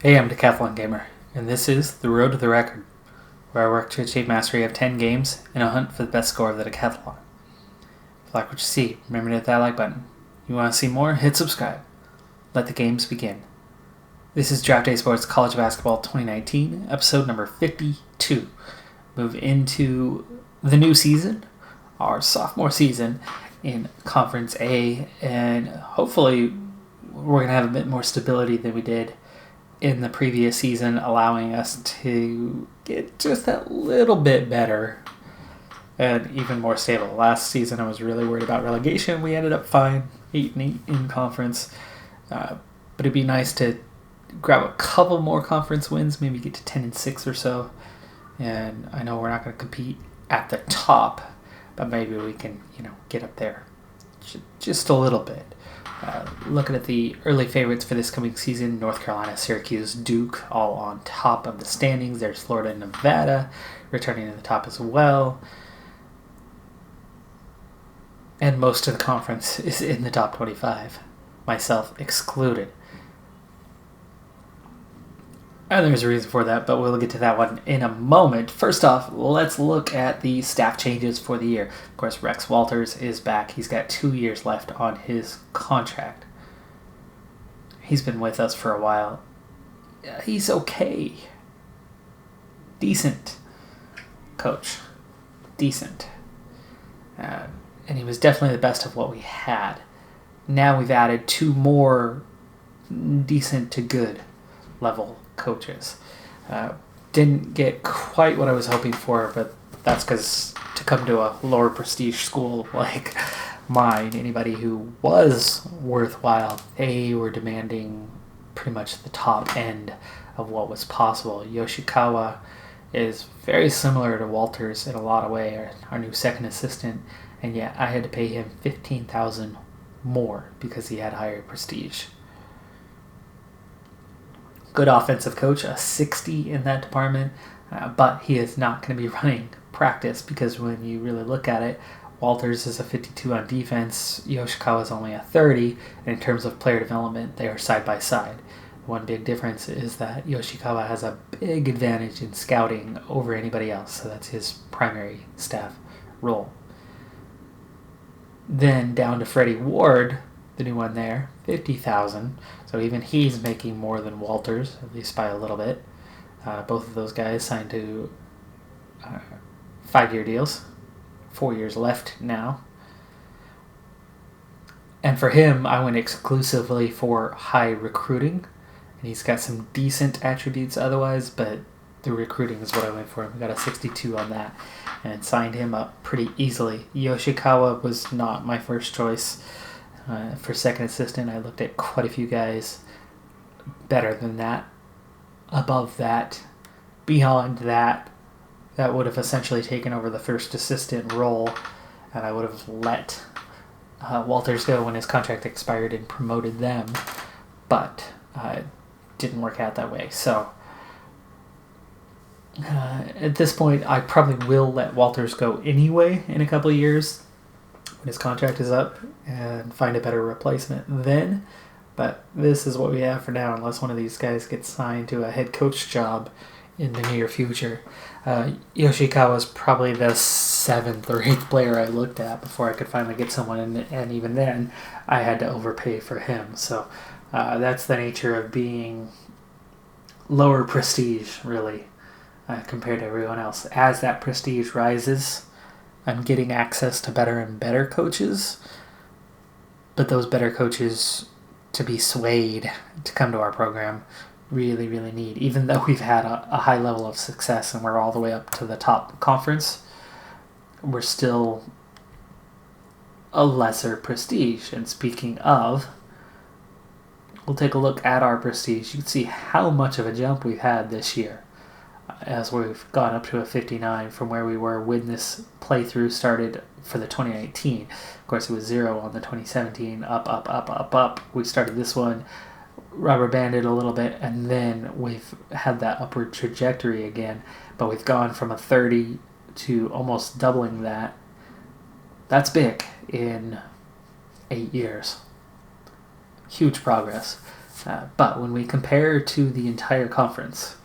Hey, I'm Decathlon Gamer, and this is The Road to the Record, where I work to achieve mastery of 10 games in a hunt for the best score of the Decathlon. If you like what you see, remember to hit that like button. You want to see more? Hit subscribe. Let the games begin. This is Draft Day Sports College Basketball 2019, episode number 52. Move into the new season, our sophomore season in Conference A, and hopefully we're going to have a bit more stability than we did in the previous season, allowing us to get just that little bit better and even more stable. Last season, I was really worried about relegation. We ended up fine, 8-8 in conference. But it'd be nice to grab a couple more conference wins, maybe get to 10-6 or so. And I know we're not going to compete at the top, but maybe we can, get up there just a little bit. Looking at the early favorites for this coming season, North Carolina, Syracuse, Duke, all on top of the standings. There's Florida and Nevada returning to the top as well. And most of the conference is in the top 25, myself excluded. And there's a reason for that, but we'll get to that one in a moment. First off, let's look at the staff changes for the year. Of course, Rex Walters is back. He's got 2 years left on his contract. He's been with us for a while. He's okay. Decent coach. Decent. And he was definitely the best of what we had. Now we've added 2 more decent to good level coaches. Didn't get quite what I was hoping for, but that's because to come to a lower prestige school like mine, anybody who was worthwhile, they were demanding pretty much the top end of what was possible. Yoshikawa is very similar to Walters in a lot of ways, our new second assistant, and yet I had to pay him $15,000 more because he had higher prestige. Good offensive coach, a 60 in that department, but he is not going to be running practice because when you really look at it, Walters is a 52 on defense, Yoshikawa is only a 30, and in terms of player development, they are side by side. One big difference is that Yoshikawa has a big advantage in scouting over anybody else, so that's his primary staff role. Then down to Freddie Ward, the new one there, $50,000. So even he's making more than Walters, at least by a little bit. Both of those guys signed to 5-year deals. 4 years left now. And for him, I went exclusively for high recruiting. And he's got some decent attributes otherwise, but the recruiting is what I went for. We got a 62 on that and signed him up pretty easily. Yoshikawa was not my first choice. For second assistant, I looked at quite a few guys better than that, above that, beyond that. That would have essentially taken over the first assistant role, and I would have let Walters go when his contract expired and promoted them, but it didn't work out that way. So at this point, I probably will let Walters go anyway in a couple of years when his contract is up and find a better replacement then. But this is what we have for now, unless one of these guys gets signed to a head coach job in the near future. Yoshikawa is probably the 7th or 8th player I looked at before I could finally get someone, and even then I had to overpay for him. So that's the nature of being lower prestige, really, compared to everyone else. As that prestige rises, I'm getting access to better and better coaches, but those better coaches, to be swayed to come to our program, really, really need. Even though we've had a high level of success and we're all the way up to the top conference, we're still a lesser prestige. And speaking of, we'll take a look at our prestige. You can see how much of a jump we've had this year, as we've gone up to a 59 from where we were when this playthrough started for the 2019. Of course, it was 0 on the 2017, up. We started this one, rubber banded a little bit, and then we've had that upward trajectory again, but we've gone from a 30 to almost doubling that. That's big in 8 years. Huge progress. But when we compare to the entire conference,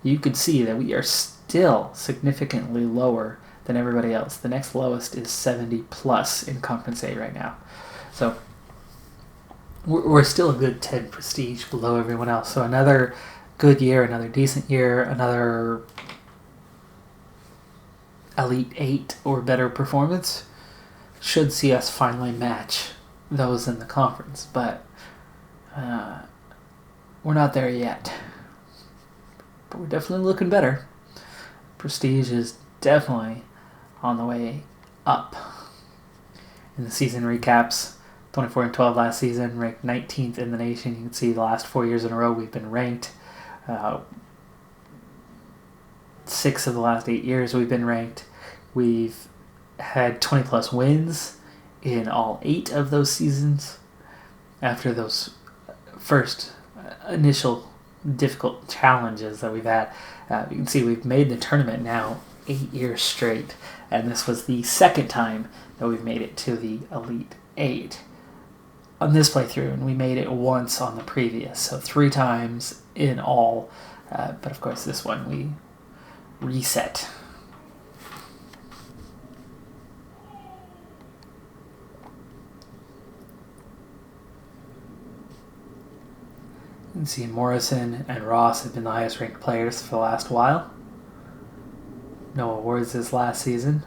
you can see that we are still significantly lower than everybody else. The next lowest is 70 plus in Conference A right now. So we're still a good 10 prestige below everyone else. So another good year, another decent year, another Elite 8 or better performance should see us finally match those in the conference. But we're not there yet. But we're definitely looking better. Prestige is definitely on the way up. In the season recaps, 24-12 last season, ranked 19th in the nation. You can see the last 4 years in a row we've been ranked. 6 of the last 8 years we've been ranked. We've had 20 plus wins in all 8 of those seasons. After those first initial difficult challenges that we've had, you can see we've made the tournament now 8 years straight, and this was the second time that we've made it to the Elite 8 on this playthrough, and we made it once on the previous, so 3 times in all, but of course this one we reset. You can see Morrison and Ross have been the highest ranked players for the last while. No awards this last season,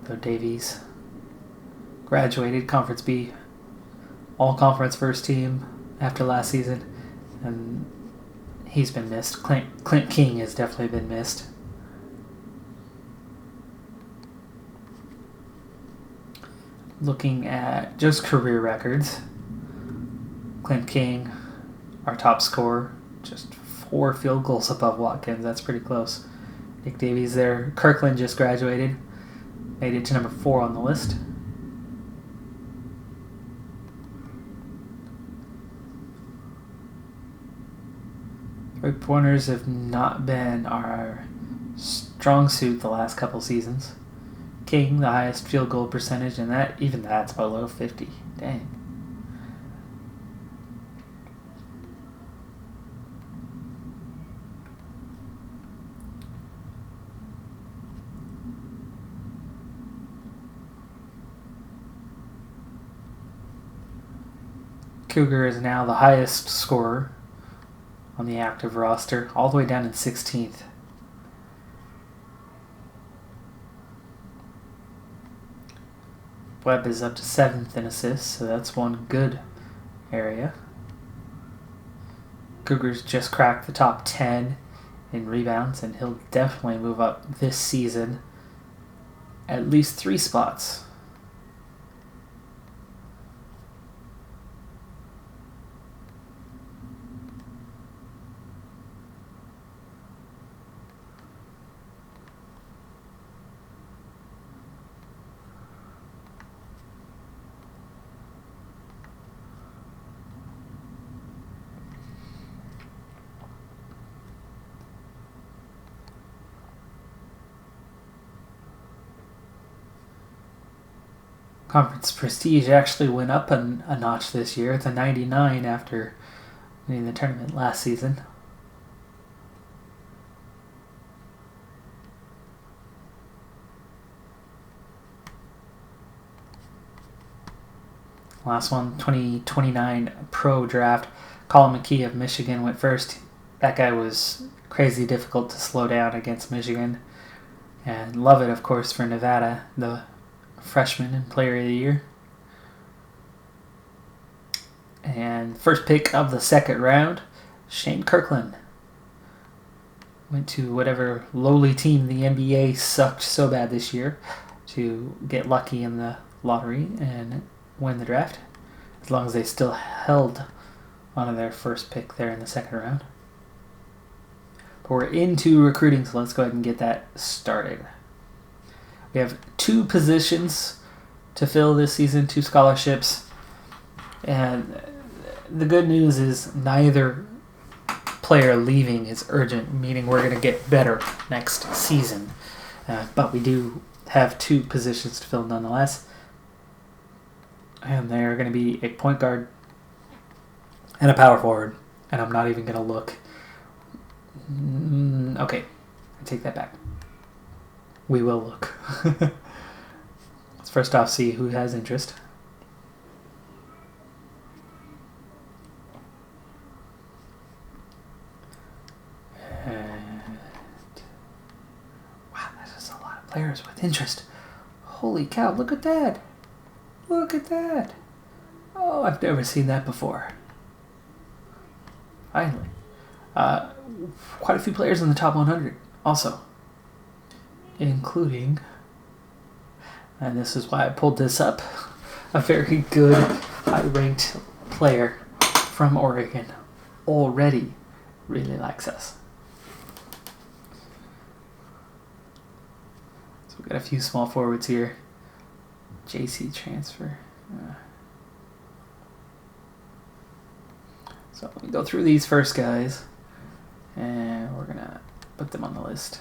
though Davies graduated Conference B, all-conference first team after last season, and he's been missed. Clint King has definitely been missed. Looking at just career records, Clint King, our top scorer, just 4 field goals above Watkins. That's pretty close. Nick Davies there. Kirkland just graduated. Made it to number 4 on the list. Three-pointers have not been our strong suit the last couple seasons. King, the highest field goal percentage, and that's below 50. Dang. Cougar is now the highest scorer on the active roster, all the way down in 16th. Webb is up to 7th in assists, so that's one good area. Cougars just cracked the top 10 in rebounds, and he'll definitely move up this season at least 3 spots. Conference prestige actually went up a notch this year. It's a 99 after winning the tournament last season. Last one, 2029 pro draft. Colin McKee of Michigan went first. That guy was crazy difficult to slow down against Michigan. And Lovett, of course, for Nevada, the freshman and player of the year. And first pick of the second round, Shane Kirkland. Went to whatever lowly team the NBA sucked so bad this year to get lucky in the lottery and win the draft, as long as they still held onto their first pick there in the second round. But we're into recruiting, so let's go ahead and get that started. We have 2 positions to fill this season, 2 scholarships. And the good news is neither player leaving is urgent, meaning we're going to get better next season. But we do have 2 positions to fill nonetheless. And they're going to be a point guard and a power forward. And I'm not even going to look. Okay, I take that back. We will look. Let's first off see who has interest. And wow, that is a lot of players with interest. Holy cow, look at that. Look at that. Oh, I've never seen that before. Finally. Quite a few players in the top 100 also. Including, and this is why I pulled this up, a very good high-ranked player from Oregon already really likes us. So we've got a few small forwards here. JC transfer. So let me go through these first guys, and we're going to put them on the list.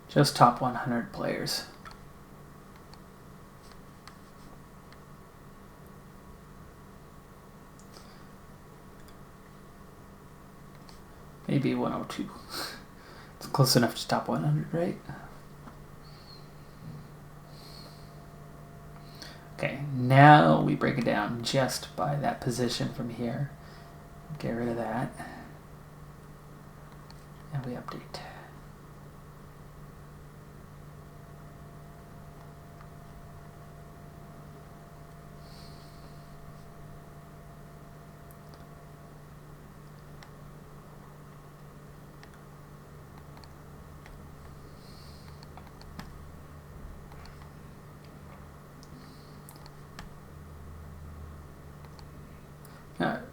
Just top 100 players. Maybe 102. It's close enough to top 100, right? Okay, now we break it down just by that position from here. Get rid of that. And we update.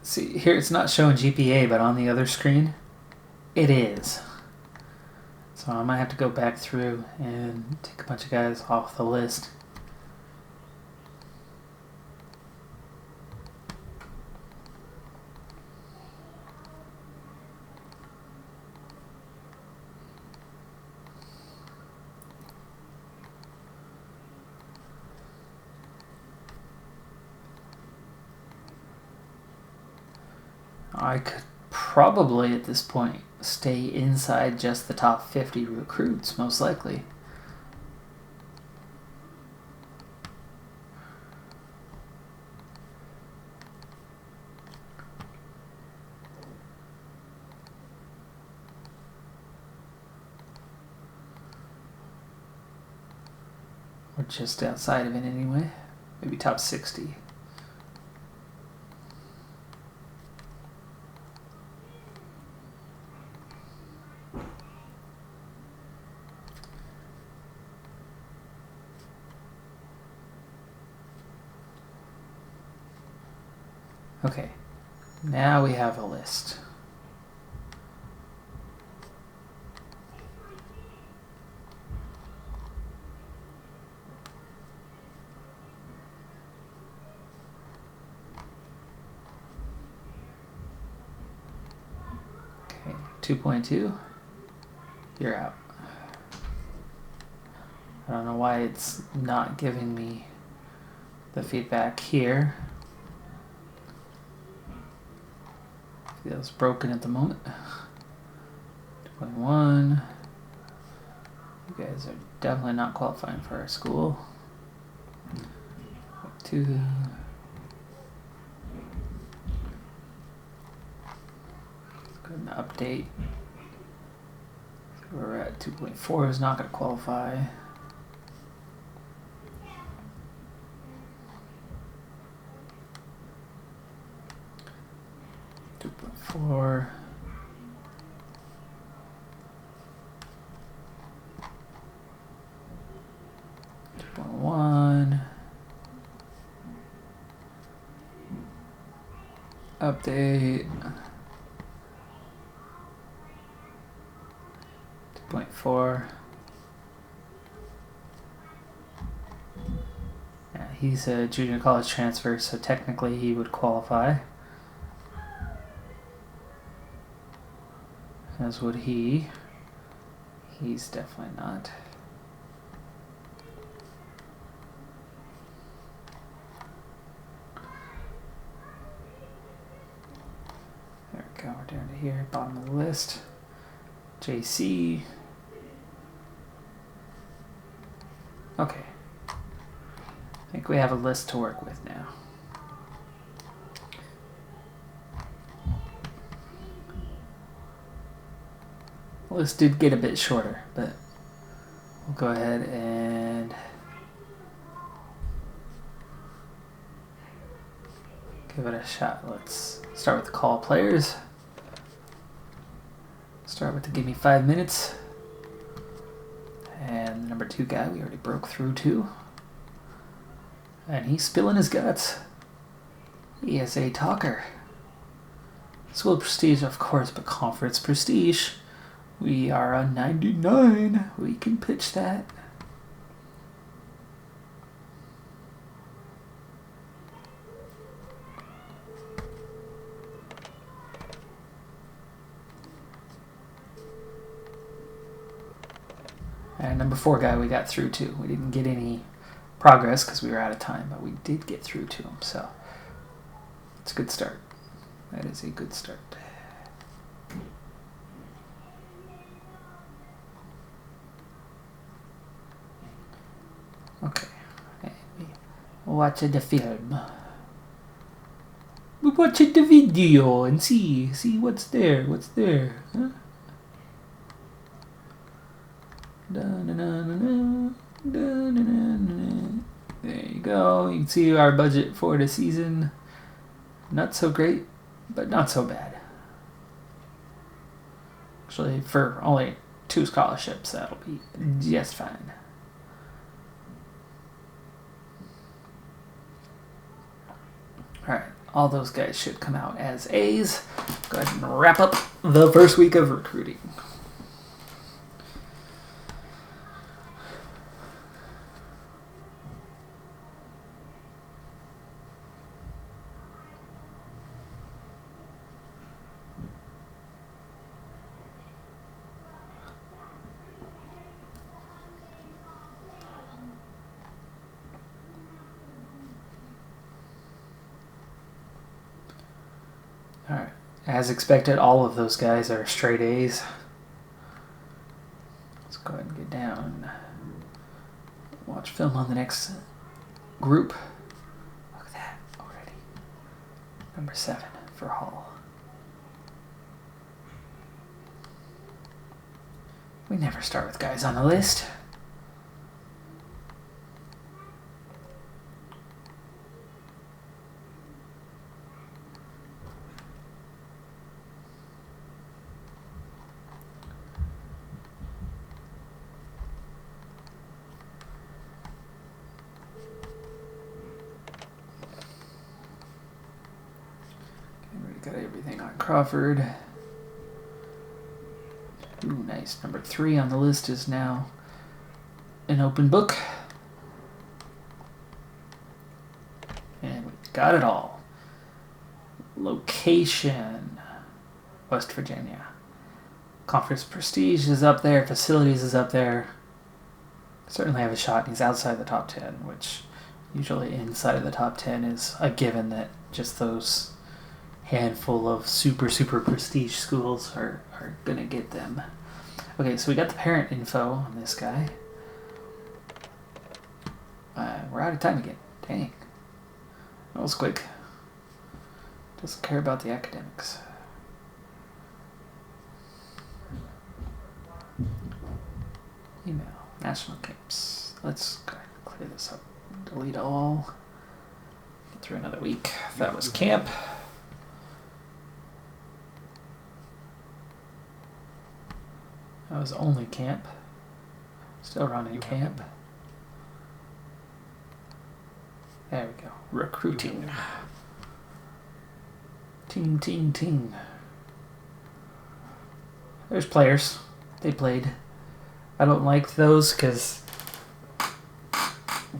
See, here it's not showing GPA, but on the other screen, it is. So I might have to go back through and take a bunch of guys off the list. I could probably, at this point, stay inside just the top 50 recruits, most likely. Or just outside of it anyway. Maybe top 60. Okay, now we have a list. Okay, 2.2, you're out. I don't know why it's not giving me the feedback here. Feels broken at the moment. 2.1. You guys are definitely not qualifying for our school. 2. Let's go ahead and update. So we're at 2.4 is not going to qualify. Four. One. Update. 3.4. Yeah, he's a junior college transfer, so technically he would qualify. As would he. He's definitely not. There we go, we're down to here, bottom of the list. JC. Okay. I think we have a list to work with now. The list did get a bit shorter, but we'll go ahead and give it a shot. Let's start with the call players. Start with the give me 5 minutes. And the number 2 guy we already broke through to. And he's spilling his guts. He is a talker. School prestige, of course, but conference prestige. We are on 99. We can pitch that. And number 4 guy we got through to. We didn't get any progress because we were out of time, but we did get through to him, so it's a good start. That is a good start. Okay, watching the film. We watching the video and see what's there. What's there? Huh? There you go. You can see our budget for the season. Not so great, but not so bad. Actually, for only 2 scholarships, that'll be just fine. Alright, all those guys should come out as A's. Go ahead and wrap up the first week of recruiting. Alright, as expected, all of those guys are straight A's. Let's go ahead and get down. Watch film on the next group. Look at that already. Number 7 for Hall. We never start with guys on the list. Got everything on Crawford. Ooh, nice. Number 3 on the list is now an open book. And we got it all. Location, West Virginia. Conference prestige is up there. Facilities is up there. Certainly have a shot. He's outside the top 10, which usually inside of the top 10 is a given that just those handful of super prestige schools are gonna get them. Okay, so we got the parent info on this guy. We're out of time again. Dang. That was quick. Doesn't care about the academics. Email. National camps. Let's go ahead and clear this up. Delete all. Get through another week. That was camp. That was only camp. Still running camp. There we go. Recruiting. Ting. There's players. They played. I don't like those because,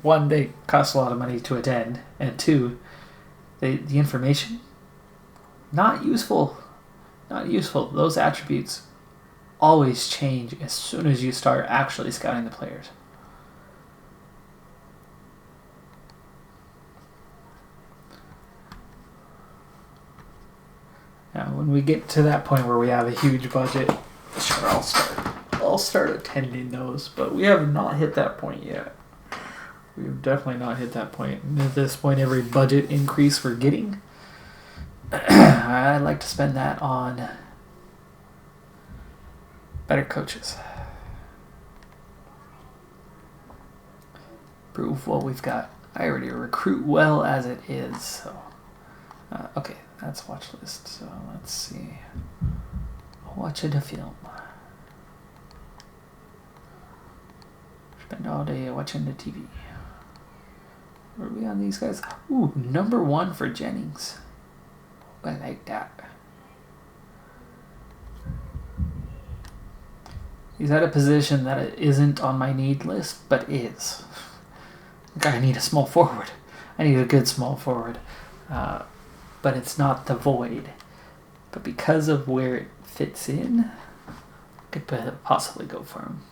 one, they cost a lot of money to attend, and two, the information, not useful. Not useful. Those attributes always change as soon as you start actually scouting the players. Now, when we get to that point where we have a huge budget, sure, I'll start attending those, but we have not hit that point yet. We've definitely not hit that point. And at this point, every budget increase we're getting, I'd like to spend that on better coaches. Prove what we've got. I already recruit well as it is, so okay, that's watch list. So let's see. Watching a film. Spend all day watching the TV. Are we on these guys? Ooh, number 1 for Jennings. I like that. He's at a position that it isn't on my need list, but is. I need a small forward. I need a good small forward. But it's not the void. But because of where it fits in, I could possibly go for him.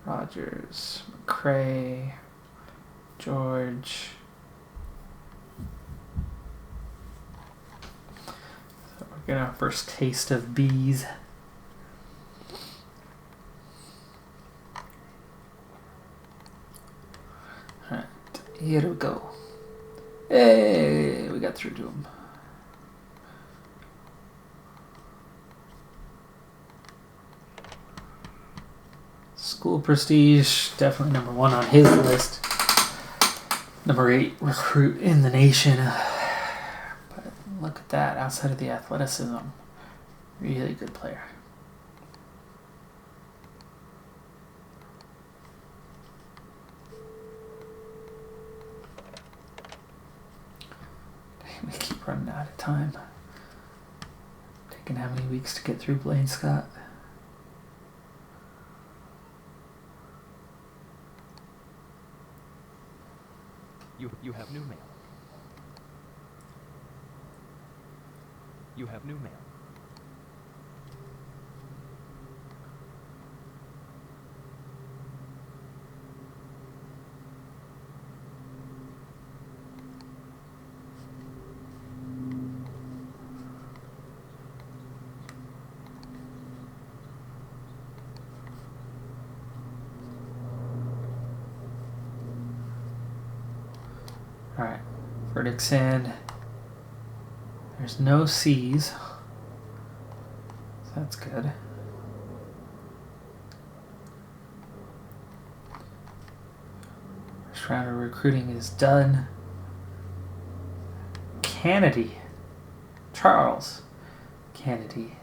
Rogers, McCray, George. So we're getting our first taste of bees. Alright, here we go. Hey, we got through to him. School prestige, definitely number 1 on his list. Number 8 recruit in the nation. But look at that, outside of the athleticism, really good player. We keep running out of time. Taking how many weeks to get through Blaine Scott? You have new mail. You have new mail. Alright, verdict's in. There's no C's. So that's good. First round of recruiting is done. Kennedy. Charles Kennedy.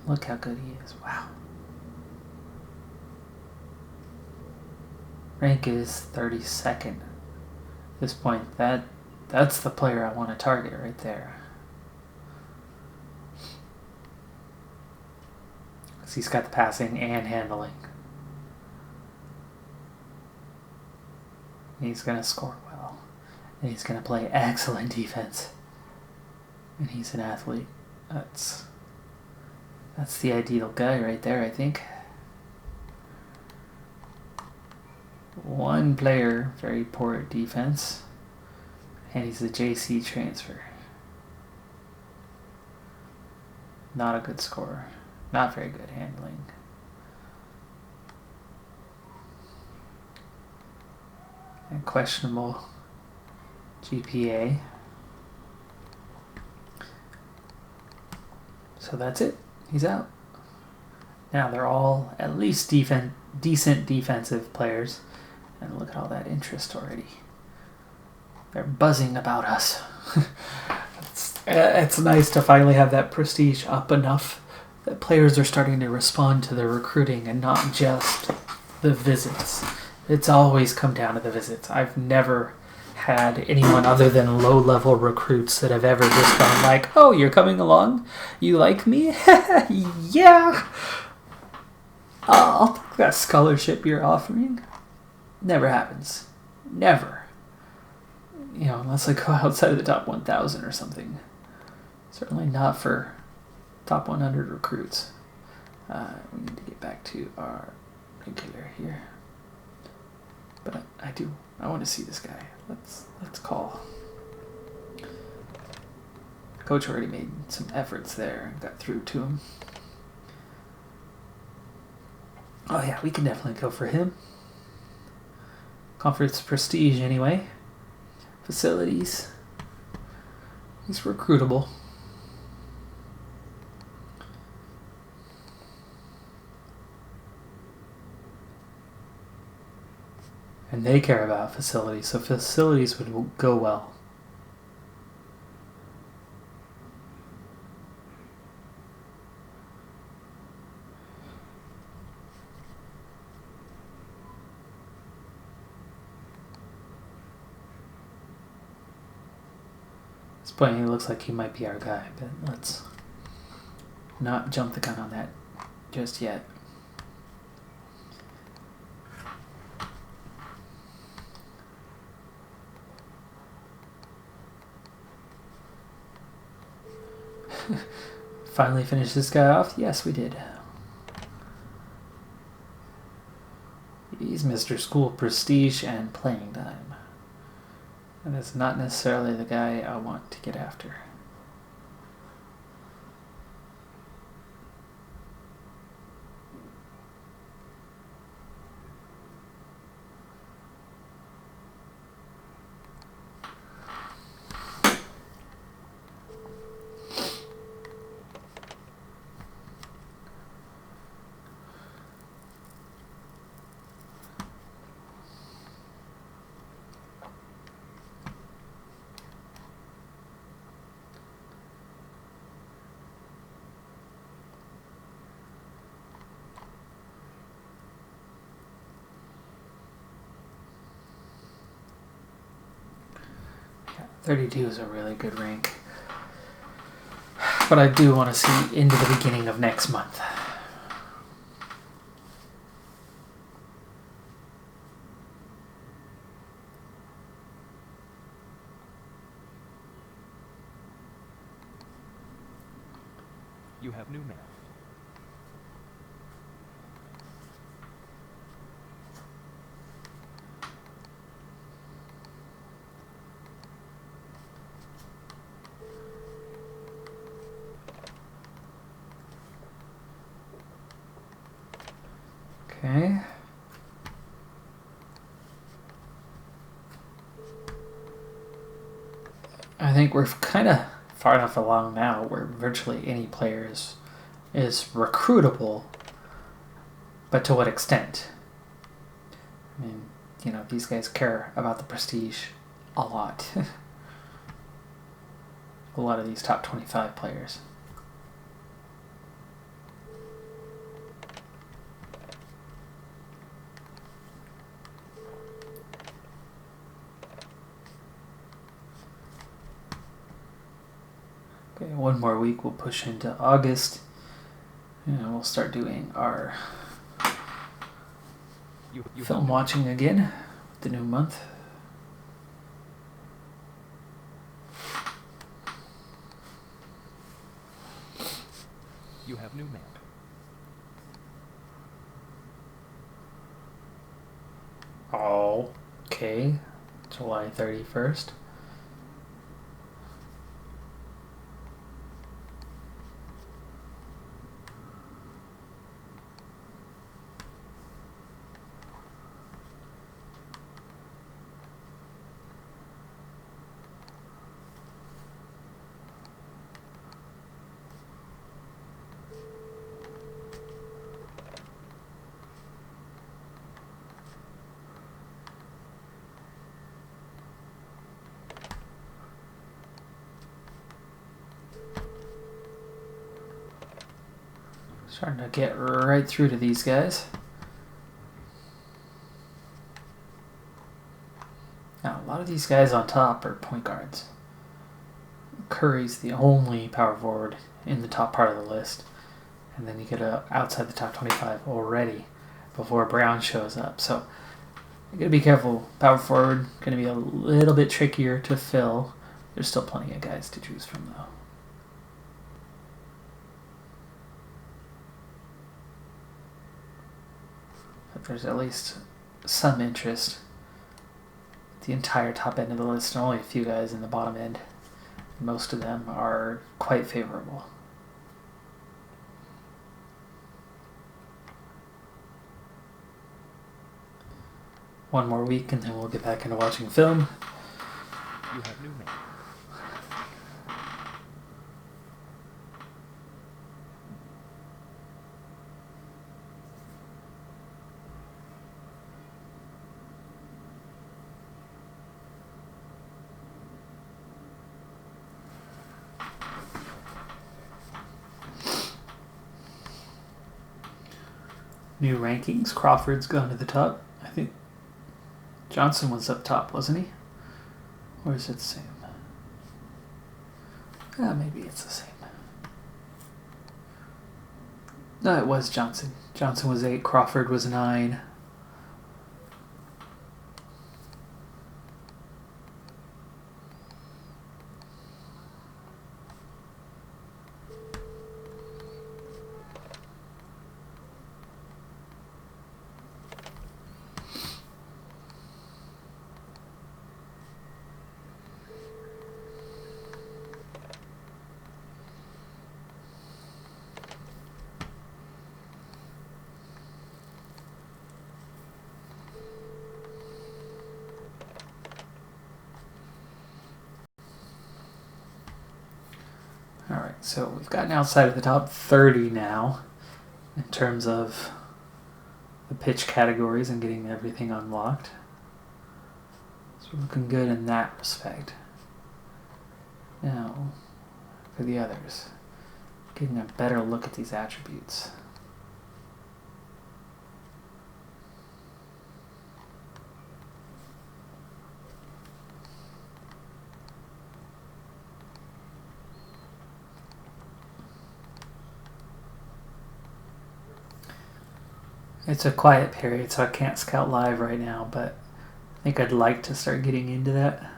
Look how good he is. Wow. Rank is 32nd. At this point, that's the player I want to target right there. Because he's got the passing and handling. And he's going to score well. And he's going to play excellent defense. And he's an athlete. That's the ideal guy right there, I think. One player, very poor at defense, and he's a JC transfer. Not a good scorer. Not very good handling. And questionable GPA. So that's it. He's out. Now they're all at least decent defensive players. And look at all that interest already. They're buzzing about us. It's nice to finally have that prestige up enough that players are starting to respond to their recruiting and not just the visits. It's always come down to the visits. I've never had anyone other than low-level recruits that have ever just gone like, oh, you're coming along? You like me? Yeah! I'll take that scholarship you're offering. Never happens. Never. You know, unless I go outside of the top 1,000 or something. Certainly not for top 100 recruits. We need to get back to our regular here. But I want to see this guy. Let's call. Coach already made some efforts there and got through to him. Oh yeah, we can definitely go for him. Conference prestige anyway. Facilities. He's recruitable. And they care about facilities, so facilities would go well. At this point, he looks like he might be our guy, but let's not jump the gun on that just yet. Finally finished this guy off? Yes, we did. He's Mr. School Prestige and playing time. That is not necessarily the guy I want to get after. Yeah, 32 is a really good rank. But I do want to see into the beginning of next month. You have new mail. Okay. I think we're kind of far enough along now where virtually any player is recruitable, but to what extent? I mean, you know, these guys care about the prestige a lot. A lot of these top 25 players. Okay, one more week, we'll push into August, and we'll start doing our film watching again with the new month. You have new mail. Oh, okay. July 31st. Starting to get right through to these guys. Now, a lot lot of these guys on top are point guards. Curry's the only power forward in the top part of the list. And then you get outside the top 25 already before Brown shows up. So you got to be careful. Power forward going to be a little bit trickier to fill. There's still plenty of guys to choose from, though. But there's at least some interest. The entire top end of the list, and only a few guys in the bottom end. Most of them are quite favorable. One more week and then we'll get back into watching film. You have new man. New rankings. Crawford's gone to the top. I think Johnson was up top, wasn't he? Or is it the same? Maybe it's the same. No, it was Johnson. Johnson was 8. Crawford was 9. Alright, so we've gotten outside of the top 30 now in terms of the pitch categories and getting everything unlocked. So we're looking good in that respect. Now, for the others, getting a better look at these attributes. It's a quiet period, so I can't scout live right now, but I think I'd like to start getting into that.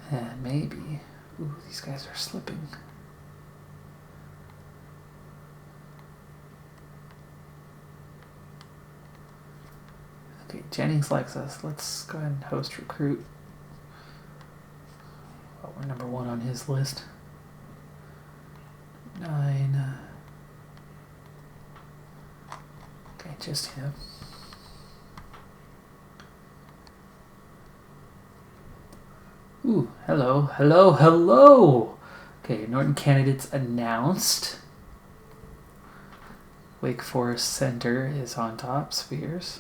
And maybe... Ooh, these guys are slipping. Okay, Jennings likes us. Let's go ahead and host recruit. Oh, we're number 1 on his list. 9. Okay, just him. Ooh, hello, hello, hello! Okay, Norton candidates announced. Wake Forest Center is on top, Spheres.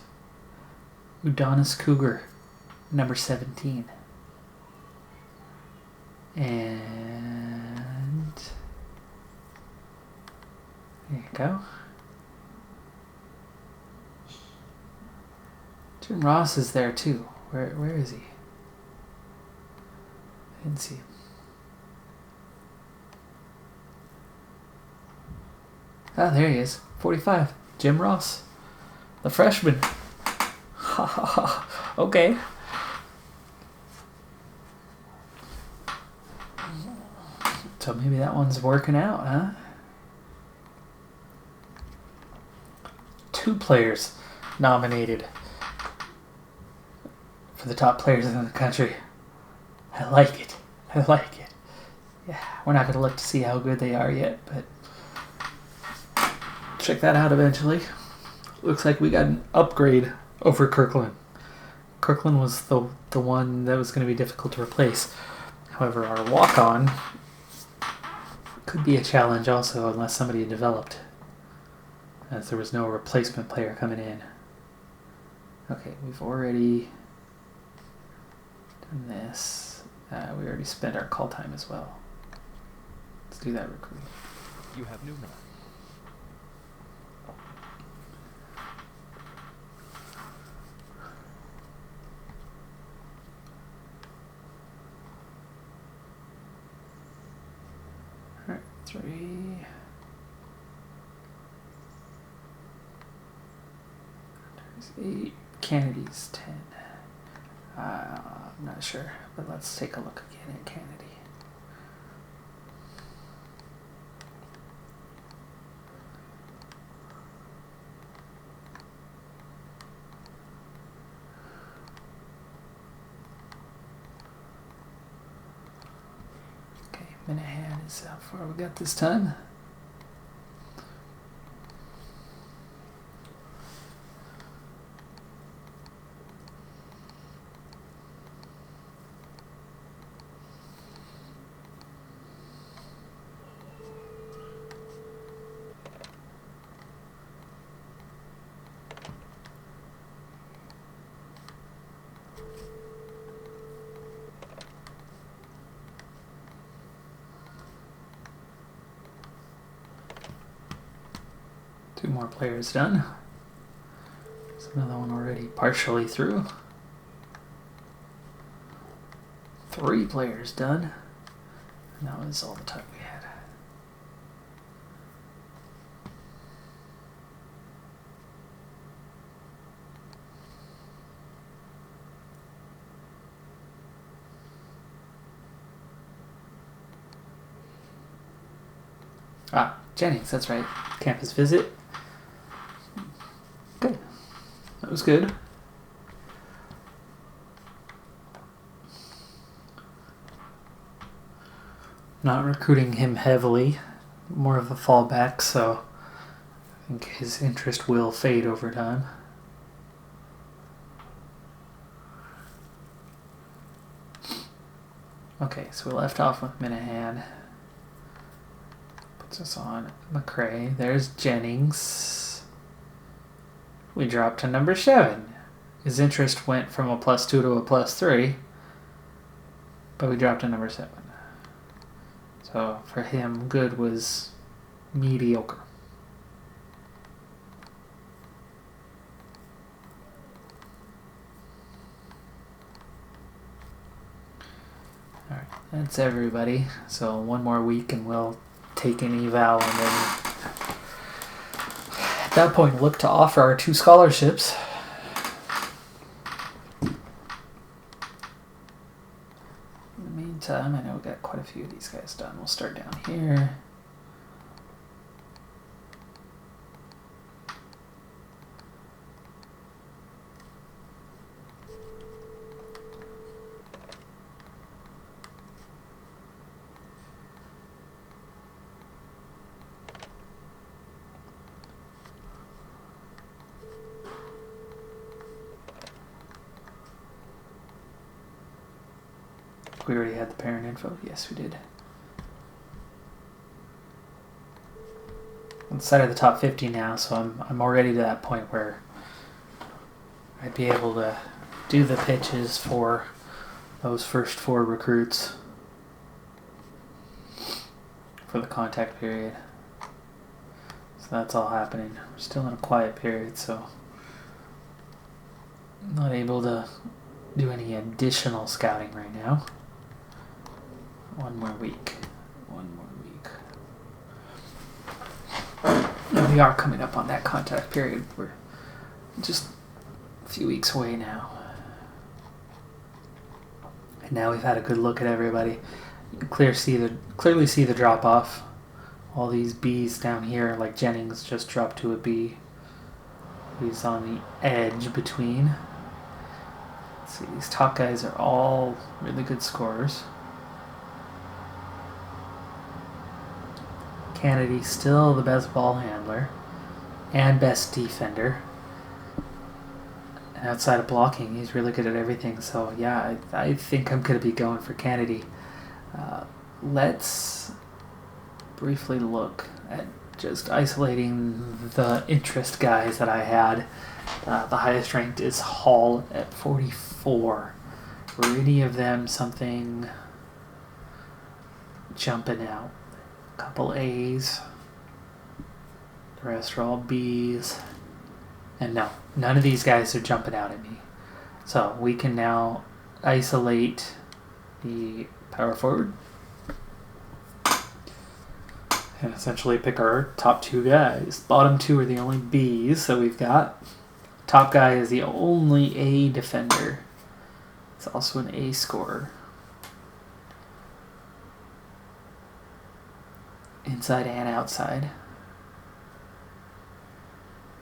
Udonis Cougar, number 17. And... there you go. Jim Ross is there too. Where is he? I didn't see him. Ah, there he is. 45. Jim Ross. The freshman. Ha ha ha. Okay. So maybe that one's working out, huh? 2 players nominated for the top players in the country. I like it. I like it. Yeah, we're not going to look to see how good they are yet, but check that out eventually. Looks like we got an upgrade over Kirkland. Kirkland was the one that was going to be difficult to replace. However, our walk-on could be a challenge also unless somebody developed, as there was no replacement player coming in. Okay, we've already done this. We already spent our call time as well. Let's do that recruit. You have new man. 3. There's 8. Kennedy's 10. I'm not sure, but let's take a look again at Kennedy. Okay, Minahan is how far we got this time. Two more players done. There's another one already partially through. 3 players done. And that was all the time we had. Ah, Jennings, that's right. Campus visit. Good. That was good. Not recruiting him heavily. More of a fallback, so I think his interest will fade over time. Okay, so we left off with Minahan. Puts us on McCrae. There's Jennings. We dropped to number 7. His interest went from a +2 to a +3, but we dropped to number 7. So for him, good was mediocre. Alright, that's everybody. So one more week and we'll take an eval, and then at that point look to offer our 2 scholarships. In the meantime, I know we got quite a few of these guys done. We'll start down here. We already had the parent info. Yes, we did. On the side of the top 50 now, so I'm already to that point where I'd be able to do the pitches for those first 4 recruits for the contact period. So that's all happening. We're still in a quiet period, so I'm not able to do any additional scouting right now. One more week. And we are coming up on that contact period. We're just a few weeks away now. And now we've had a good look at everybody. You can clearly see the drop off. All these B's down here, like Jennings just dropped to a B. He's on the edge between. Let's see, these top guys are all really good scorers. Kennedy still the best ball handler and best defender. And outside of blocking, he's really good at everything. So yeah, I think I'm going to be going for Kennedy. Let's briefly look at just isolating the interest guys that I had. The highest ranked is Hall at 44. Were any of them something jumping out? Couple A's, the rest are all B's, and no, none of these guys are jumping out at me. So we can now isolate the power forward. and essentially pick our top 2 guys. Bottom 2 are the only Bs that we've got. Top guy is the only A defender. It's also an A scorer. Inside and outside.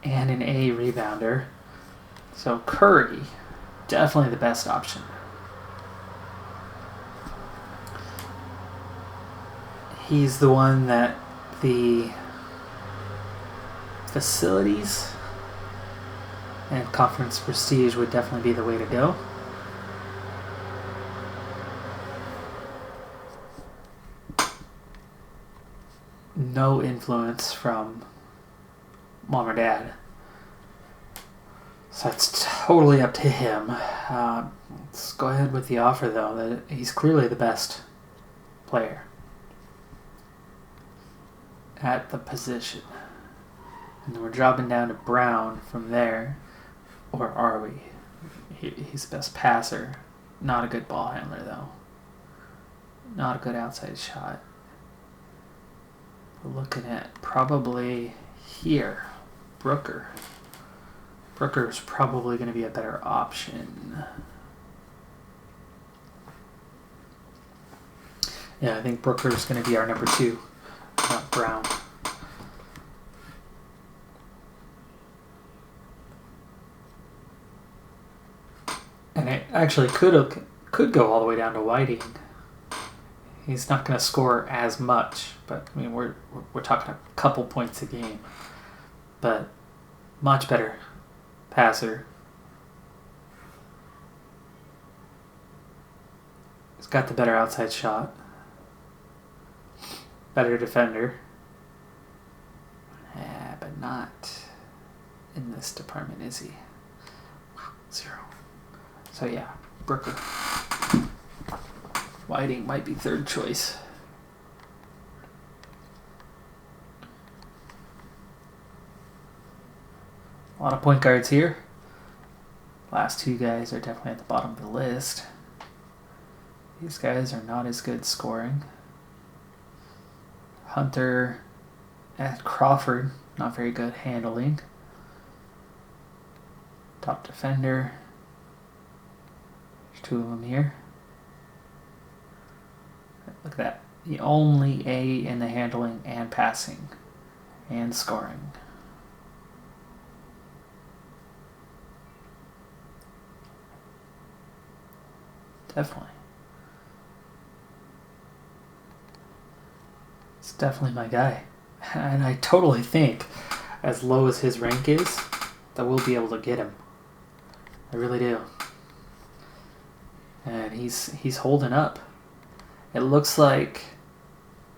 And an A rebounder. So Curry, definitely the best option. He's the one that the facilities and conference prestige would definitely be the way to go. No influence from mom or dad. So it's totally up to him. Let's go ahead with the offer, though, that he's clearly the best player at the position. And then we're dropping down to Brown from there. Or are we? He's the best passer. Not a good ball handler, though. Not a good outside shot. We're looking at probably here. Brooker. Brooker's probably going to be a better option. Yeah, I think Brooker's going to be our number 2. Not Brown. And it actually could go all the way down to Whiting. He's not going to score as much, but I mean we're talking a couple points a game. But much better passer. He's got the better outside shot. Better defender. Yeah, but not in this department, is he? 0. So yeah, Brooker. Whiting might be 3rd choice. A lot of point guards here. Last 2 guys are definitely at the bottom of the list. These guys are not as good scoring. Hunter and Crawford, not very good handling. Top defender. There's 2 of them here. Look at that. The only A in the handling and passing and scoring. Definitely. It's definitely my guy. And I totally think, as low as his rank is, that we'll be able to get him. I really do. And he's holding up. It looks like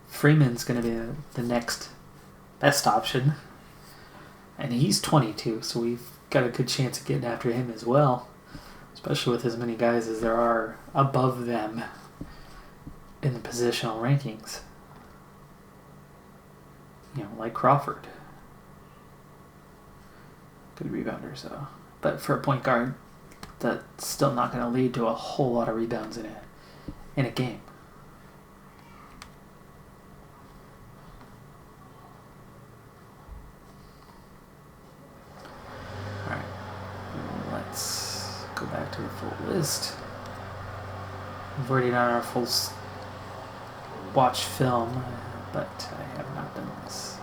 Freeman's going to be the next best option. And he's 22, so we've got a good chance of getting after him as well. Especially with as many guys as there are above them in the positional rankings. You know, like Crawford. Good rebounders, though. But for a point guard, that's still not going to lead to a whole lot of rebounds in a game. Alright. Let's go back to the full list. We've already done our full watch film, but I have not done this.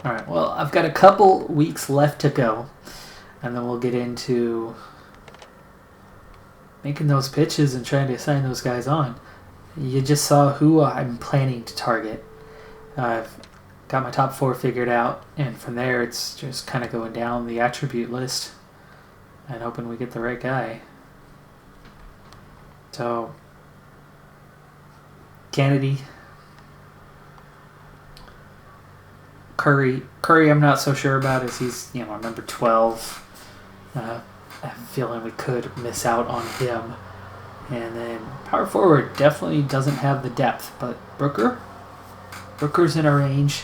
Alright, well, I've got a couple weeks left to go, and then we'll get into making those pitches and trying to sign those guys on. You just saw who I'm planning to target. I've got my top 4 figured out, and from there it's just kind of going down the attribute list and hoping we get the right guy. So, Kennedy, Curry I'm not so sure about, as he's, our number 12. I have a feeling we could miss out on him. And then power forward definitely doesn't have the depth, but Brooker's in our range.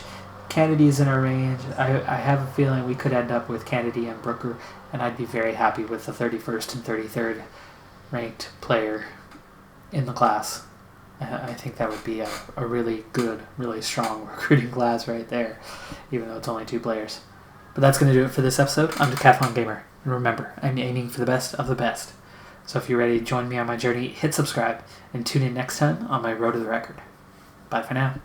Kennedy's in our range. I have a feeling we could end up with Kennedy and Brooker, and I'd be very happy with the 31st and 33rd ranked player in the class. I think that would be a really good, really strong recruiting class right there, even though it's only 2 players. But that's going to do it for this episode. I'm Decathlon Gamer, and remember, I'm aiming for the best of the best. So if you're ready to join me on my journey, hit subscribe, and tune in next time on my Road to the Record. Bye for now.